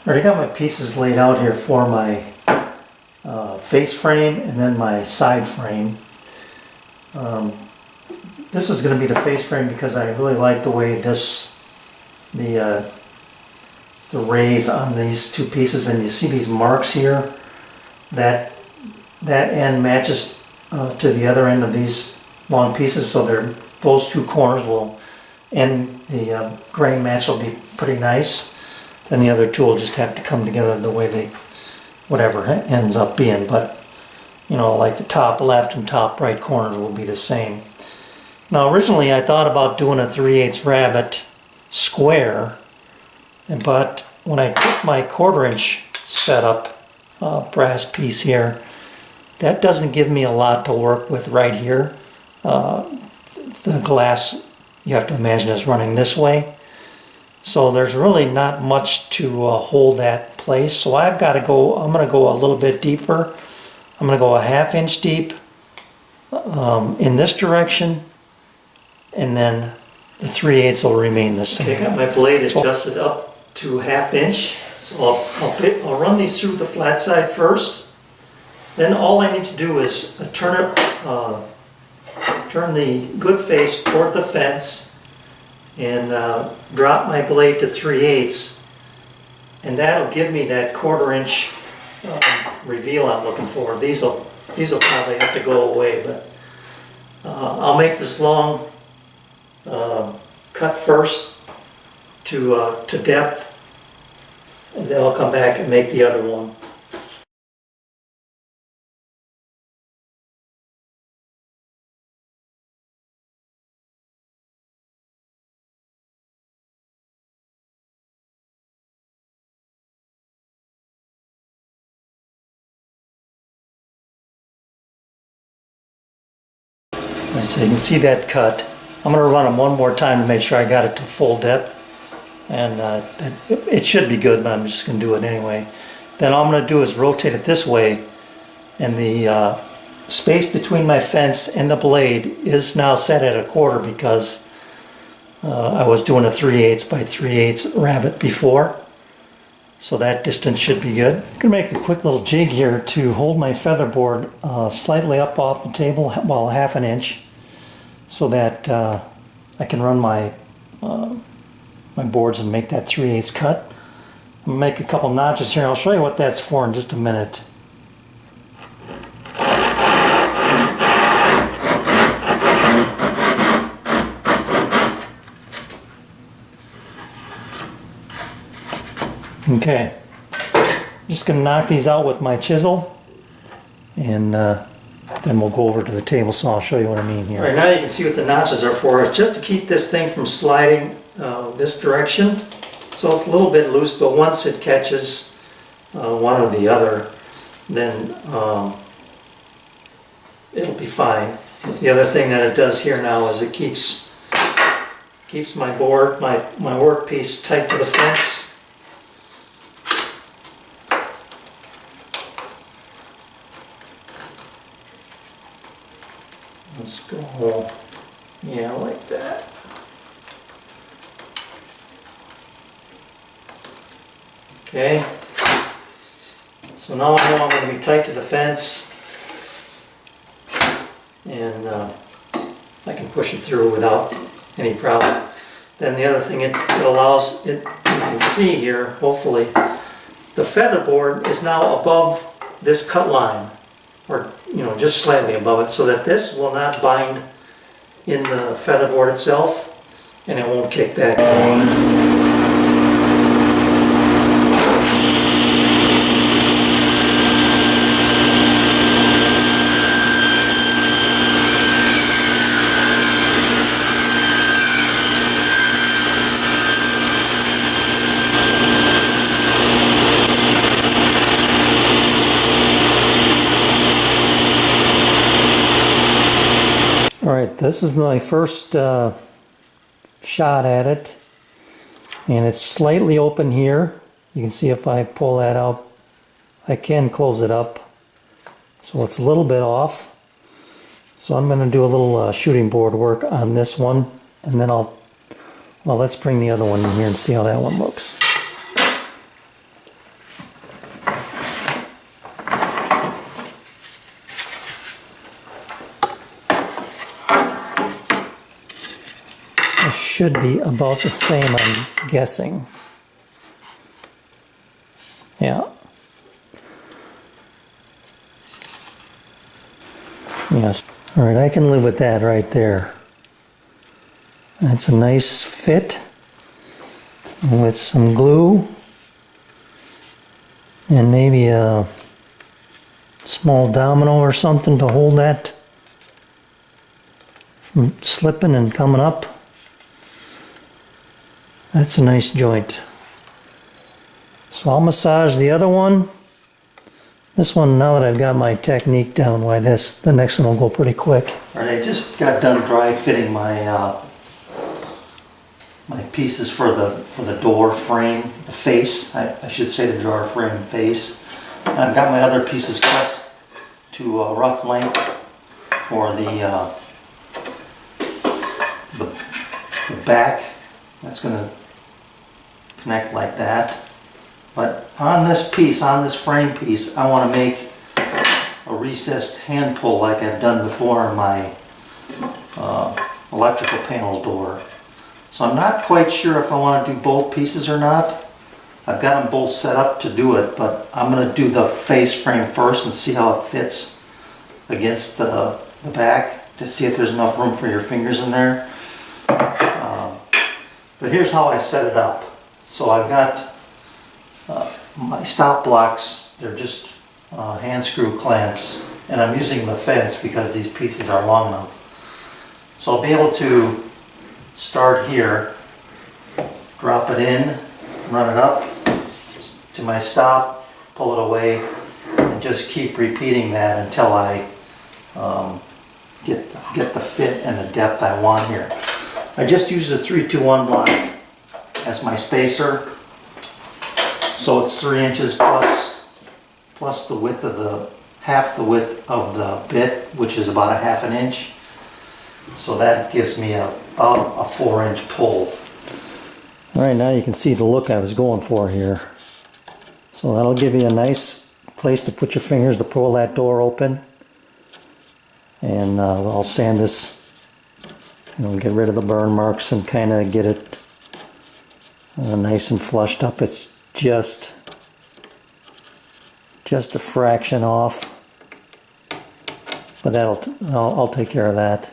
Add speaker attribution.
Speaker 1: Already got my pieces laid out here for my face frame and then my side frame. This is going to be the face frame because I really like the way the rays on these two pieces, and you see these marks here. That end matches to the other end of these long pieces, so those two corners will end, the grain match will be pretty nice. Then the other two will just have to come together the way they, whatever ends up being. But you know, like the top left and top right corners will be the same. Now originally I thought about doing a 3/8 rabbet square, but when I took my 1/4 inch setup brass piece here, that doesn't give me a lot to work with right here. The glass, you have to imagine, is running this way, so there's really not much to hold that place. So I'm going to go a little bit deeper. I'm going to go a 1/2 inch deep in this direction, and then the 3/8 will remain the same. Okay, I got my blade adjusted up to 1/2 inch, so I'll run these through the flat side first. Then all I need to do is turn the good face toward the fence and drop my blade to 3/8, and that'll give me that 1/4 inch reveal I'm looking for. These will probably have to go away, but I'll make this long cut first to depth, and then I'll come back and make the other one. Right, so you can see that cut. I'm going to run them one more time to make sure I got it to full depth, and it should be good, but I'm just going to do it anyway. Then all I'm going to do is rotate it this way, and the space between my fence and the blade is now set at 1/4 because I was doing a 3/8 by 3/8 rabbet before, so that distance should be good. I'm going to make a quick little jig here to hold my featherboard slightly up off the table, well, 1/2 inch, so that I can run my boards and make that 3/8 cut. I'm going to make a couple notches here. I'll show you what that's for in just a minute. Okay, I'm just going to knock these out with my chisel, and then we'll go over to the table saw. I'll show you what I mean here. All right, now you can see what the notches are for. It's just to keep this thing from sliding this direction. So it's a little bit loose, but once it catches one or the other, then it'll be fine. The other thing that it does here now is it keeps my board, my workpiece tight to the fence. Let's go, yeah, like that. Okay, so now I know I'm going to be tight to the fence, and I can push it through without any problem. Then the other thing it allows, you can see here, hopefully, the featherboard is now above this cut line, or just slightly above it, so that this will not bind in the featherboard itself, and it won't kick back. Alright, this is my first shot at it, and it's slightly open here. You can see if I pull that out, I can close it up, so it's a little bit off. So I'm going to do a little shooting board work on this one, and then let's bring the other one in here and see how that one looks. should be about the same, I'm guessing. Yeah. Yes. All right, I can live with that right there. That's a nice fit with some glue and maybe a small domino or something to hold that from slipping and coming up. That's a nice joint. So I'll massage the other one. This one, now that I've got my technique down, the next one will go pretty quick. All right, I just got done dry fitting my my pieces for the door frame, the face. I should say the door frame face. I've got my other pieces cut to a rough length for the back. That's going to connect like that. But on this piece, on this frame piece, I want to make a recessed hand pull like I've done before on my electrical panel door. So I'm not quite sure if I want to do both pieces or not. I've got them both set up to do it, but I'm going to do the face frame first and see how it fits against the back to see if there's enough room for your fingers in there. But here's how I set it up. So I've got my stop blocks, they're just hand screw clamps, and I'm using the fence because these pieces are long enough. So I'll be able to start here, drop it in, run it up to my stop, pull it away, and just keep repeating that until I get the fit and the depth I want here. I just used a 3-2-1 block as my spacer. So it's 3 inches plus the width of half the width of the bit, which is about a ½ an inch. So that gives me about a 4-inch pull. All right, now you can see the look I was going for here. So that'll give you a nice place to put your fingers to pull that door open. And I'll sand this, get rid of the burn marks and kind of get it nice and flushed up. It's just a fraction off, but I'll take care of that.